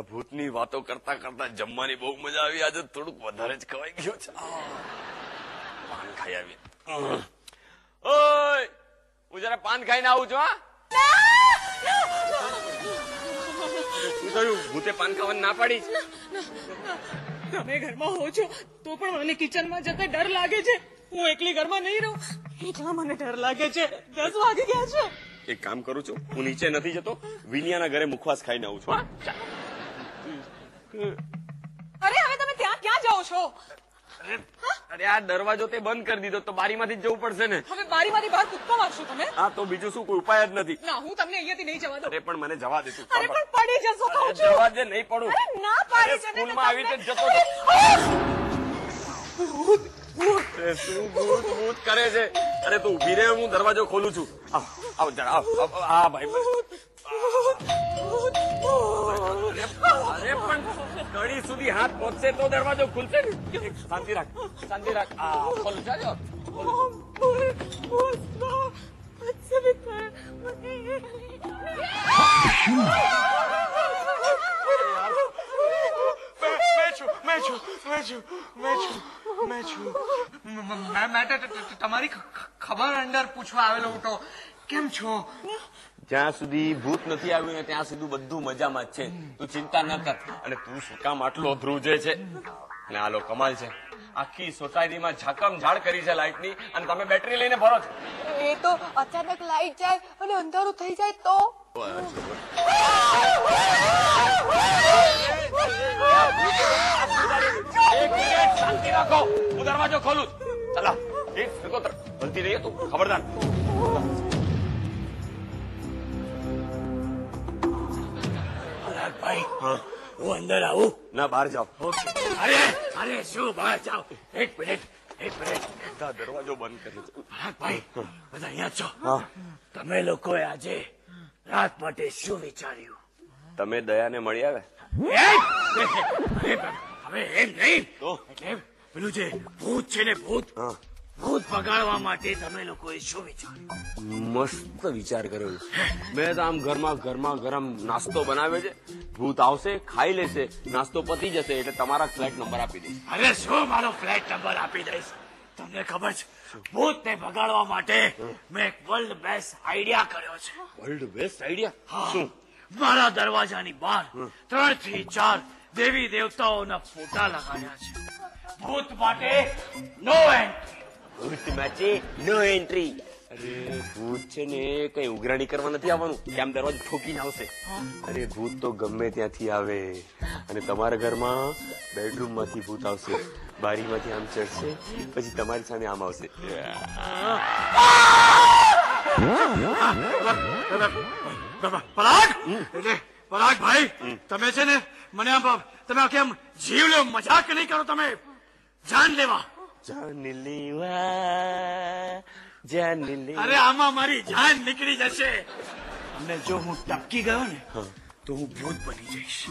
ભૂતની વાતો કરતા કરતા જમવાની બહુ મજા આવી. આજે થોડુંક વધારે જ ખવાઈ ગયું છે. પાન ખાઈ આવી. ઓય, હું જરા પાન ખાઈને આવું છું. શું થયું? ભૂતે પાન ખાવાની ના પાડી? તમે ઘરમાં હો છો તો પણ મને કિચનમાં જતા ડર લાગે છે. હું એકલી ઘરમાં નહીં રહું એટલા મને ડર લાગે છે. 10 વાગી ગયા છે. એક કામ કરું છું, હું નીચે નથી જતો, વિનિયાના ઘરે મુખવાસ ખાઈને આવું છું. અરે હવે તમે ત્યાં ક્યાં જાઓ છો? અરે આ દરવાજો તે બંધ કરી દીધો તો બારીમાંથી જ જવું પડશે ને. હવે બારીમાંથી બહાર કૂદકો મારશો તમે? હા તો બીજું શું, કોઈ ઉપાય જ નથી. ના, હું તમને અહીંયાથી નહીં જવા દઉં. અરે પણ મને જવા દે તું. અરે પણ પડી જશો કહું છું. જવા દે, નહીં પડું. અરે ના પાડી છે. સ્કૂલમાં આવી રીતે જતો શું ભૂત કરે છે? અરે તું ઉભી રહે, હું દરવાજો ખોલું છું. આવ જરા, આવ. હા ભાઈ. અરે પણ કડી સુધી હાથ પહોંચશે તો દરવાજો ખુલશે ને. શાંતિ રાખ, શાંતિ રાખ. ખોલું ચાલો. તમારી ખબર અંડર પૂછવા આવેલો હતો. કેમ છો? જ્યાં સુધી ભૂત નથી આવ્યું ને ત્યાં સુધી બધું મજામાં જ છે. તું ચિંતા ન કર. અને તું શું કામ આટલો ધ્રુજે છે? અને આલો કમાલ છે, આખી સોસાયટીમાં ઝાકમ ઝાડ કરી છે લાઈટની, અને તમે બેટરી લઈને ફરો છો. એ તો અચાનક લાઈટ જાય અને અંધારું થઈ જાય તો. એક મિનિટ શાંતિ રાખો, હું દરવાજો ખોલું. ચલા ભલતી રહીએ તું, ખબરદાર. ભાઈ, હું અંદર આવું? ના, બહાર જાઓ. અરે શું બહાર જાઓ? એક મિનિટ. દરવાજો બંધ કરે છે. ભાઈ, બધા અહીંયા છો? તમે લોકોએ આજે રાત માટે શું વિચાર્યું? તમે દયાને મળી આવે? હવે એમ નહીં તો એટલે પેલું જે ભૂત છે ને, ભૂત ભગાડવા માટે તમે લોકોએ શું વિચાર્યું? મસ્ત વિચાર કર્યો. મેં તો આમ ઘરમાં ગરમ નાસ્તો બનાવ્યો છે. ભૂત આવશે, ખાઈ લેશે, નાસ્તો પતી જશે એટલે તમારા ફ્લેટ નંબર આપી દઈશ. અરે શું મારો ફ્લેટ નંબર આપી દઈશ? તમને ખબર છે, ભૂતને ભગાડવા માટે મેં એક વર્લ્ડ બેસ્ટ આઈડિયા કર્યો છે. World best idea? શું? મારા દરવાજાની બહાર 3 થી 4 દેવી દેવતાઓના ફોટા લગાડ્યા છે. ભૂત માટે નો એન્ટ્રી. ભૂત માટે નો એન્ટ્રી? અરે ભૂત છે ને કઈ ઉઘરાણી કરવા નથી આવવાનું કે આમ દરવાજો ઠોકીને આવશે. અરે ભૂત તો ગમે ત્યાંથી આવે, અને તમારા ઘરમાં બેડરૂમ માંથી ભૂત આવશે, બારીમાંથી આમ ચડશે, પછી તમારી સામે આમ આવશે. પરાગ ભાઈ, તમે છે ને મને તમે કેમ જીવ લો, મજાક નહીં કરો. તમે જાન લેવા. અરે આમાં મારી જાન નીકળી જશે. અને જો હું ટપકી ગયો ને તો હું ભૂત બની જઈશ,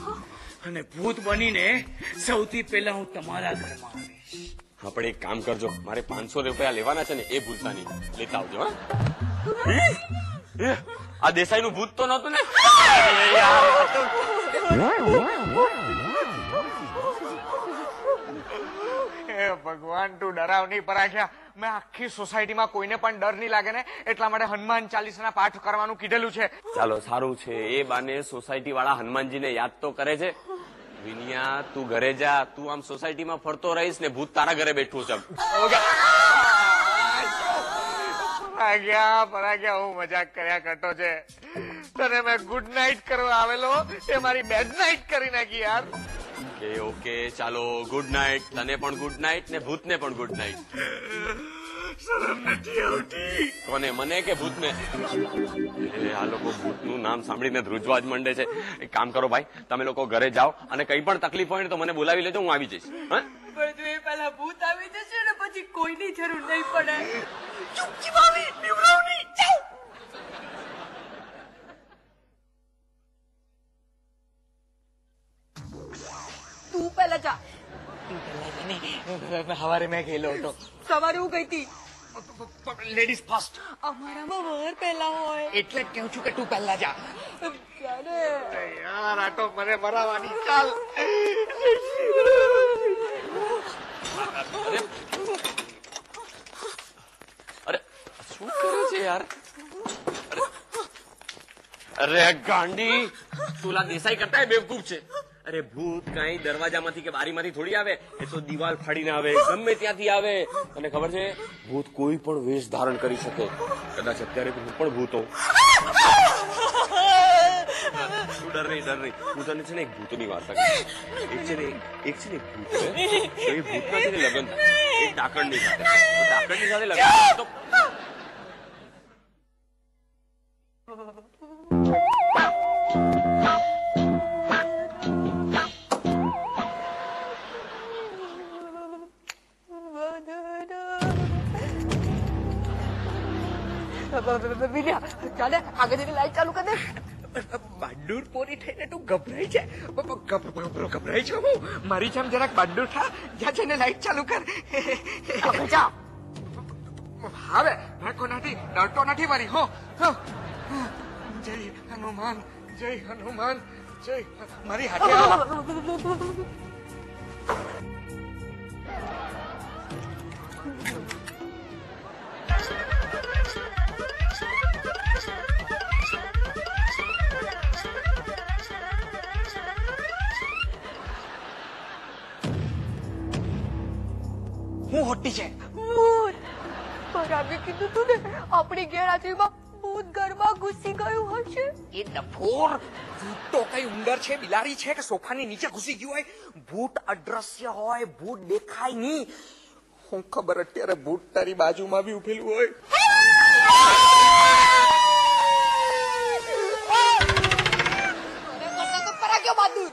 અને ભૂત બનીને સૌથી પહેલા હું તમારા ઘરમાં આવીશ. આપણે એક કામ કરજો, મારે 500 રૂપિયા લેવાના છે ને, એ ભૂલતા નહીં, લેતા આવજો. આ દેસાઈ નું ભૂત તો નતું ને? ભગવાન, તું ડરાવની પરાખ્યા. મેં આખી સોસાયટીમાં કોઈને પણ ડર નહીં લાગે ને એટલા માટે હનુમાન ચાલીસાના પાઠ કરવાનું કીધેલું છે. ચાલો સારું છે, એ બાને સોસાયટી વાળા હનુમાનજીને યાદ તો કરે છે. વિનિયા, તું ઘરે જા, તું આમ સોસાયટીમાં ફરતો રહીશ ને ભૂત તારા ઘરે બેઠું છે. પરાગ્યા, હું મજાક કર્યા કરતો છે. તને મેં ગુડ નાઇટ કરવા આવેલો, એ મારી બેડ નાઇટ કરી નાખી યાર. ઓકે ચાલો, ગુડ નાઇટ. તને પણ ગુડ નાઇટ ને ભૂતને પણ ગુડ નાઇટ. શરમ નથી આવતી? કોને, મને કે ભૂતને? આ લોકો ભૂતનું નામ સાંભળીને ધ્રુજવા જ માંડે છે. એક કામ કરો ભાઈ, તમે લોકો ઘરે જાઓ, અને કઈ પણ તકલીફ હોય ને તો મને બોલાવી લેજો, હું આવી જઈશ. પણ એ પહેલા ભૂત આવી જશે ને પછી કોઈની જરૂર નહીં પડે. તું પહેલા જા. સવારે મેં ગયેલો હતો. સવારે હું ગઈ હતી. Ladies first. અમારામાં વર પહેલા હોય. એટલે જ કહું છું કે તું પહેલા જા. ચાલે. અરે યાર આ તો મને મરાવાની. ચાલ. અરે શું કરે છે યાર? અરે ગાંડી, તુલા દેસાઈ કરતા બેવકૂફ છે. અરે ભૂત કઈ દરવાજામાંથી કે બારીમાંથી થોડી આવે, એ તો દિવાલ ફાડીને આવે, ગમે ત્યાંથી આવે. તને ખબર છે ભૂત કોઈ પણ વેશ ધારણ કરી શકે. કદાચ અત્યારે હું પણ ભૂત હોઉં. તું ડર નહીં. હું તને છે ને એક ભૂતની વાર્તા કહું. એક છે ને ભૂત છે. તો એ ભૂતના છે ને લગ્ન થાય એક ડાકણની સાથે. ડાકણની સાથે લગ્ન થાય તો ચાલે આગળ જઈને લાઈટ ચાલુ કરી દે. બાંડુર પોરી થઈને તું ગભરાઈ છે. ગભરાઈ છે હું. મારી જેમ જરાક બાંડુર થા. જ્યાં જઈને લાઈટ ચાલુ કર. જા. હવે મેં કોનાથી ડરતો નથી મારી. હો જય હનુમાન, જય હનુમાન, જય મારી હાથે આવ. હું હોટી છે. બરાબર કીધું તું ને, આપણી ગેરહાજરીમાં ભૂત ઘરમાં ઘૂસી ગયું હશે. એ ડફોર, ભૂત તો કઈ ઉંદર છે, બિલાડી છે કે સોફાની નીચે ઘૂસી ગયું હોય. ભૂત અદ્રશ્ય હોય, ભૂત દેખાય નહીં. હું ખબર અત્યારે ભૂત તારી બાજુમાં બી ઉભેલું હોય. પરાગ્યો બહાદુર.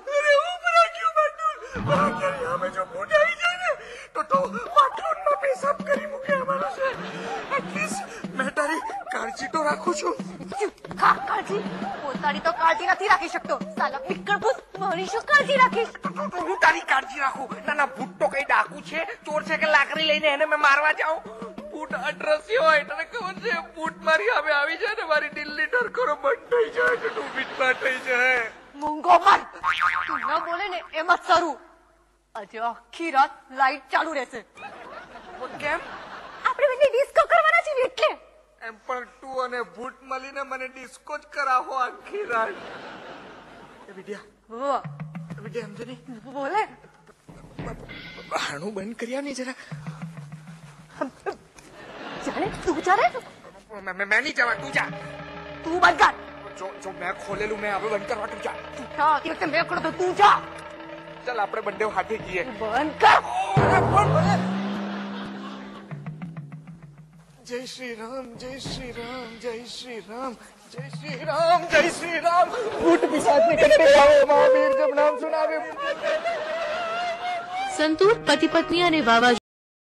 અમે જો ભૂત આવી જાય ને તો બાથરૂમમાં પેશાબ કરી મૂકે અમારો છે. એટલીસ્ટ મેં તારી કાળજી તો રાખું છું. કાળજી? પોતાની તો કાળજી નથી રાખી શકતો. સાલા પિક્કર ભૂત, મારી શું કાળજી રાખીશ? હું તારી કાળજી રાખું. ના ભૂત તો કઈ ડાકુ છે, ચોર છે કે લાકડી લઈને એને મેં મારવા જાઉં. ભૂત અદ્રશ્ય હોય. તને ખબર છે ભૂત મારી હવે આવી જાય ને મારી દિલની ધડકરો બંધ થઈ જાય તો તું બીટમાં થઈ જાય. મૂંગો મર. તું ન બોલે ને એમ જ સરું. આજે આખી રાત લાઈટ ચાલુ રહેશે. કેમ? આપણે બંને ડિસ્કો કરવાના છીએ એટલે. એમ પણ તું અને ભૂત મળીને મને ડિસ્કો જ કરાવો આખી રાત. એ વિદ્યા સમજે નહીં. બોલે. બહારનું બંધ કર્યા નહીં જરા. ચાલે તું ચાલે. મેં નહીં જવા, તું જા. તું બંધ કર. જો મેં ખોલેલું મેં હવે બંધ કરવા. તું જા. તું જા. એ વખતે મેં કરો તો તું જા. ચાલ આપણે બંને હાથે જઈએ. બંધ કર. જય શ્રી રામ, જય શ્રી રામ, જય શ્રી રામ, જય શ્રી રામ, જય શ્રી રામ. ભૂત પિશાચ નિકટે આવો, મહાવીર જબ નામ સુનાવે. સંતૂર પતિ પત્ની અને વાવાઝોડું